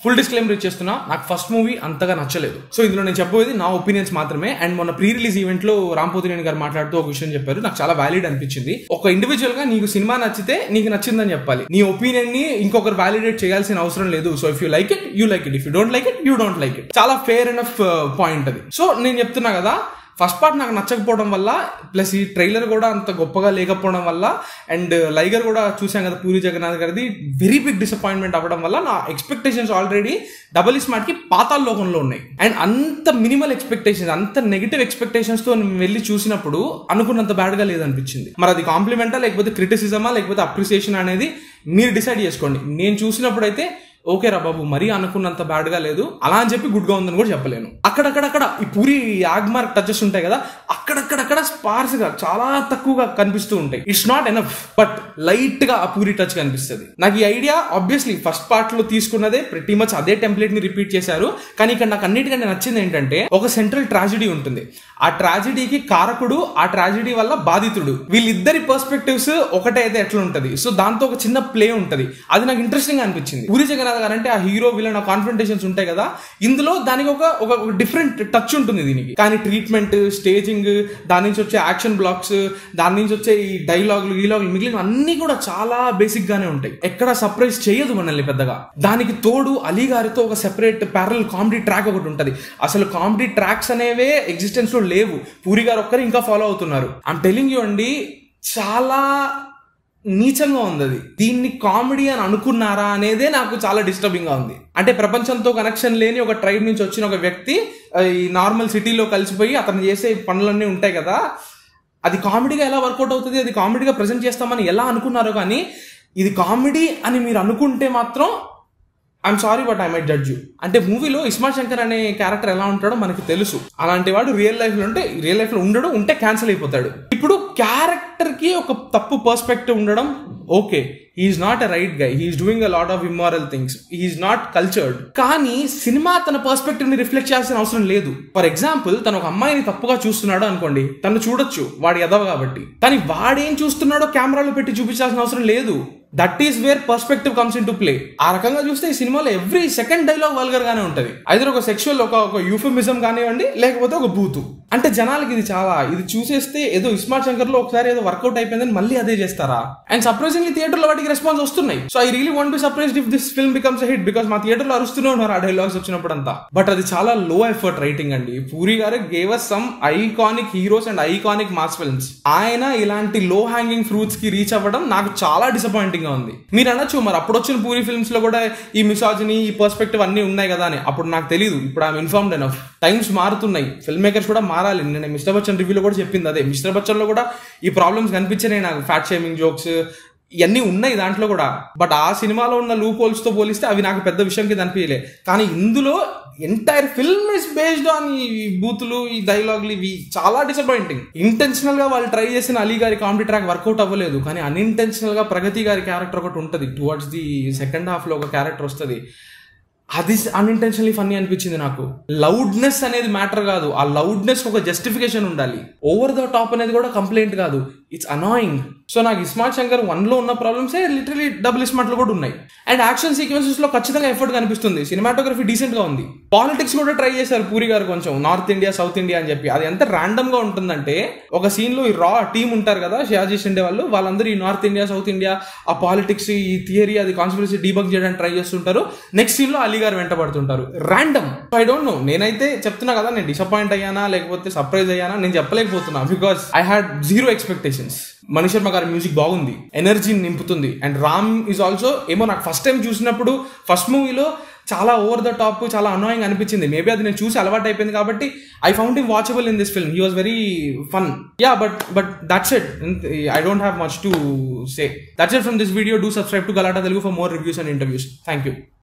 Full disclaimer ఇచ్చేస్తున్నా, నాకు first movie అంతగా నచ్చలేదు. సో ఇందులో నేను చెప్పబోయేది నా ఒపీనియన్స్ మాత్రమే. అండ్ మొన్న ప్రీ రిలీజ్ ఈవెంట్ లో రామ్ పోతినేని గారు మాట్లాడుతూ ఒక విషయం చెప్పారు, నాకు చాలా వ్యాలిడ్ అనిపించింది. ఒక ఇండివిజువల్ గా నీకు సినిమా నచ్చితే నీకు నచ్చిందని చెప్పాలి. నీ ఒపీనియన్ ని ఇంకొకరు వ్యాలిడేట్ చేయాల్సిన అవసరం లేదు. So if you like it you like it, if you don't like it you don't like it. చాలా ఫేర్ ఎనఫ్ పాయింట్ అది. సో నేను చెప్తున్నా కదా, ఫస్ట్ పార్ట్ నాకు నచ్చకపోవడం వల్ల, ప్లస్ ఈ ట్రైలర్ కూడా అంత గొప్పగా లేకపోవడం వల్ల, అండ్ లైగర్ కూడా చూసాం కదా పూరి జగన్నాథ్ గారిది, వెరీ బిగ్ డిసప్పాయింట్మెంట్ అవ్వడం వల్ల నా ఎక్స్పెక్టేషన్స్ ఆల్రెడీ డబుల్ స్మార్ట్ కి పాతాళ లోకంలో ఉన్నాయి. అండ్ అంత మినిమల్ ఎక్స్పెక్టేషన్స్, అంత నెగిటివ్ ఎక్స్పెక్టేషన్స్ తో వెళ్ళి చూసినప్పుడు అనుకున్నంత బ్యాడ్ గా లేదనిపించింది. మరి అది కాంప్లిమెంటా లేకపోతే క్రిటిసిజమా లేకపోతే అప్రిసియేషన్ అనేది మీరు డిసైడ్ చేసుకోండి. నేను చూసినప్పుడు అయితే ఓకే రా బాబు, మరీ అనుకున్నంత బ్యాడ్ గా లేదు, అలా అని చెప్పి గుడ్ గా ఉందని కూడా చెప్పలేను. అక్కడక్కడక్కడ ఈ పూరి యాగ్మార్క్ టచెస్ ఉంటాయి కదా, అక్కడక్కడక్కడ స్పార్స్ గా చాలా తక్కువగా కనిపిస్తూ ఉంటాయి. It's not enough, but light గా ఆ పూరి టచ్ కనిపిస్తుంది. నాకు ఈ ఐడియా ఆబ్వియస్లీ ఫస్ట్ పార్ట్ లో తీసుకున్నదే, ప్రతి మచ్ అదే టెంప్లెట్ ని రిపీట్ చేశారు. కానీ ఇక్కడ నాకు అన్నిటికంటే నచ్చింది ఏంటంటే, ఒక సెంట్రల్ ట్రాజెడీ ఉంటుంది. ఆ ట్రాజెడీకి కారకుడు, ఆ ట్రాజెడీ వల్ల బాధితుడు, వీళ్ళిద్దరి పర్స్పెక్టివ్స్ ఒకటే అయితే ఎట్లా ఉంటది. సో దాంతో ఒక చిన్న ప్లే ఉంటది, అది నాకు ఇంట్రెస్టింగ్ అనిపించింది. పూరి జగన్నాథ్ గారు అంటే ఆ హీరో విలన్ కాన్ఫ్రంటేషన్స్ ఉంటాయి కదా, ఇందులో దానికి ఒక డిఫరెంట్ టచ్ ఉంటుంది దీనికి. కానీ ట్రీట్మెంట్, స్టేజింగ్, దాని నుంచి వచ్చే యాక్షన్ బ్లాక్స్, దాని నుంచి వచ్చే ఈ డైలాగులు మిగిలిన అన్ని కూడా చాలా బేసిక్ గానే ఉంటాయి. ఎక్కడ సర్ప్రైజ్ చేయదు మనల్ని పెద్దగా. దానికి తోడు అలీ గారితో ఒక సెపరేట్ ప్యారల్ కామెడీ ట్రాక్ ఒకటి ఉంటది. అసలు కామెడీ ట్రాక్స్ అనేవే ఎగ్జిస్టెన్స్ లో లేవు, పూరి గారు ఒక్కరు ఇంకా ఫాలో అవుతున్నారు. ఐమ్ టెలింగ్ యూ అండి, చాలా నీచంగా ఉంది అది. దీన్ని కామెడీ అని అనుకున్నారా అనేదే నాకు చాలా డిస్టర్బింగ్ గా ఉంది. అంటే ప్రపంచంతో కనెక్షన్ లేని ఒక ట్రైబ్ నుంచి వచ్చిన ఒక వ్యక్తి ఈ నార్మల్ సిటీలో కలిసిపోయి అతను చేసే పనులన్నీ ఉంటాయి కదా, అది కామెడీగా ఎలా వర్కౌట్ అవుతుంది, అది కామెడీగా ప్రజెంట్ చేస్తామని ఎలా అనుకున్నారో. కానీ ఇది కామెడీ అని మీరు అనుకుంటే మాత్రం I'm sorry but I might judge you. అంటే మూవీలో ఇస్మార్ట్ శంకర్ అనే క్యారెక్టర్ ఎలా ఉంటాడో మనకి తెలుసు. అలాంటి వాడు రియల్ లైఫ్ లో ఉండడు, ఉంటే క్యాన్సిల్ అయిపోతాడు. ఇప్పుడు క్యారెక్టర్ కి ఒక తప్పు పర్స్పెక్టివ్ ఉండడం okay, he's not a right guy, he's doing a lot of immoral things, he's not cultured. కానీ సినిమా తన పర్స్పెక్టివ్ ని రిఫ్లెక్ట్ చేయాల్సిన అవసరం లేదు. ఫర్ ఎగ్జాంపుల్, తను ఒక అమ్మాయిని తప్పుగా చూస్తున్నాడు అనుకోండి, తను చూడొచ్చు, వాడు ఎదవ కాబట్టి. కానీ వాడేం చూస్తున్నాడో కెమెరాలో పెట్టి చూపించాల్సిన అవసరం లేదు. That is where perspective comes in to play. ఆ రకంగా చూస్తే ఈ సినిమాలో ఎవ్రీ సెకండ్ డైలాగ్ వల్గర్ గానే ఉంటది. ఐదర్ ఒక సెక్షువల్, ఒక యూఫమిజం కానివ్వండి, లేకపోతే ఒక బూతు. అంటే జనాలకి ఇది చూసేస్తే ఏదో ఇస్మార్ట్ శంకర్ లో ఒకసారి ఏదో వర్కౌట్ అయిపోయిందని మళ్ళీ అదే చేస్తారా? అండ్ సర్ప్రైజింగ్లీ థియేటర్ లో వాటికి రెస్పాన్స్ వస్తున్నాయి. So I really want be surprised if this film becomes a hit, because మా థియేటర్ లో అరుస్తూనే ఉన్నారు ఆ డైలాగ్స్ వచ్చినప్పుడు అంతా. బట్ అది చాలా లో ఎఫర్ట్ రైటింగ్ అండి. పూరి గారు gave us some iconic heroes and iconic mass films. ఆయన ఇలాంటి లో హ్యాంగింగ్ ఫ్రూట్స్ కి రీచ్ అవ్వడం నాకు చాలా డిసప్పాయింటింగ్ గా ఉంది. మీరు అనొచ్చు, మరి అప్పుడు వచ్చిన పూరి ఫిల్మ్స్ లో కూడా ఈ మిసాజినీ, ఈ పర్స్పెక్టివ్ అన్ని ఉన్నాయి కదా అని. అప్పుడు నాకు తెలియదు, ఇప్పుడు ఐఎమ్ ఇన్ఫార్మ్డ్ ఎనఫ్. టైమ్స్ మారుతున్నాయి, ఫిల్మ్ మేకర్స్ కూడా మారాలి. నేను మిస్టర్ బచ్చన్ రివ్యూలో కూడా చెప్పింది అదే. మిస్టర్ బచ్చన్ లో కూడా ఈ ప్రాబ్లమ్స్ కనిపించినాయి నాకు, ఫ్యాట్ షేమింగ్ జోక్స్ ఇవన్నీ ఉన్నాయి దాంట్లో కూడా. బట్ ఆ సినిమాలో ఉన్న లూప్ హోల్స్ తో పోలిస్తే అవి నాకు పెద్ద విషయం కింద అనిపించలే. కానీ ఇందులో entire film is based on ఈ బూతులు, ఈ డైలాగులు, ఇవి చాలా డిసప్పాయింటింగ్. ఇంటెన్షనల్ గా వాళ్ళు ట్రై చేసిన అలీ గారి కామెడీ ట్రాక్ వర్కౌట్ అవ్వలేదు. కానీ అన్ఇంటెన్షనల్ గా ప్రగతి గారి క్యారెక్టర్ ఒకటి ఉంటుంది, టువర్డ్స్ ది సెకండ్ హాఫ్ లో ఒక క్యారెక్టర్ వస్తుంది, అది అన్ఇంటెన్షనల్లీ ఫన్నీ అనిపించింది నాకు. లౌడ్నెస్ అనేది మ్యాటర్ కాదు, ఆ లౌడ్నెస్ ఒక జస్టిఫికేషన్ ఉండాలి. ఓవర్ ద టాప్ అనేది కూడా కంప్లైంట్ కాదు, ఇట్స్ అనాయింగ్. సో నాకు ఇస్మార్ట్ శంకర్ 1 లో ఉన్న ప్రాబ్లమ్సే లిటరలీ డబుల్ ఇస్మార్ట్ లో కూడా ఉన్నాయి. అండ్ యాక్షన్ సీక్వెన్సెస్ లో ఖచ్చితంగా ఎఫర్ట్ కనిపిస్తుంది, సినిమాటోగ్రఫీ డీసెంట్ గా ఉంది. పాలిటిక్స్ కూడా ట్రై చేశారు పూరి గారు కొంచెం, నార్త్ ఇండియా సౌత్ ఇండియా అని చెప్పి. అది ఎంత ర్యాండమ్ గా ఉంటుందంటే, ఒక సీన్ లో ఈ రా టీమ్ ఉంటారు కదా షియాజీ షిండే వాళ్ళందరూ ఈ నార్త్ ఇండియా సౌత్ ఇండియా ఆ పాలిటిక్స్, ఈ థియరీ, అది కాన్స్పిరసీ డీబగ్ చేయడానికి ట్రై చేస్తుంటారు. నెక్స్ట్ సీన్ లో అలీ గారు వెంటబడుతుంటారు, ర్యాండమ్. ఐ డోంట్ నో, నేనైతే చెప్తున్నా కదా, నేను డిసప్పాయింట్ అయ్యానా లేకపోతే సర్ప్రైజ్ అయ్యానా నేను చెప్పలేకపోతున్నా, because I had zero expectations. Mani Sharma గారి మ్యూజిక్ బాగుంది, ఎనర్జీని నింపుతుంది. అండ్ రామ్ ఈజ్ ఆల్సో, ఏమో నాకు ఫస్ట్ టైం చూసినప్పుడు ఫస్ట్ మూవీలో చాలా ఓవర్ ద టాప్, చాలా అనాయింగ్ అనిపించింది. మేబీ అది నేను చూసి అలవాటు అయిపోయింది కాబట్టి I found him watchable in this film. He was very fun. Yeah, but that's it. I don't have much to say. That's it from this video. Do subscribe to Galatta Telugu for more reviews and interviews. Thank you.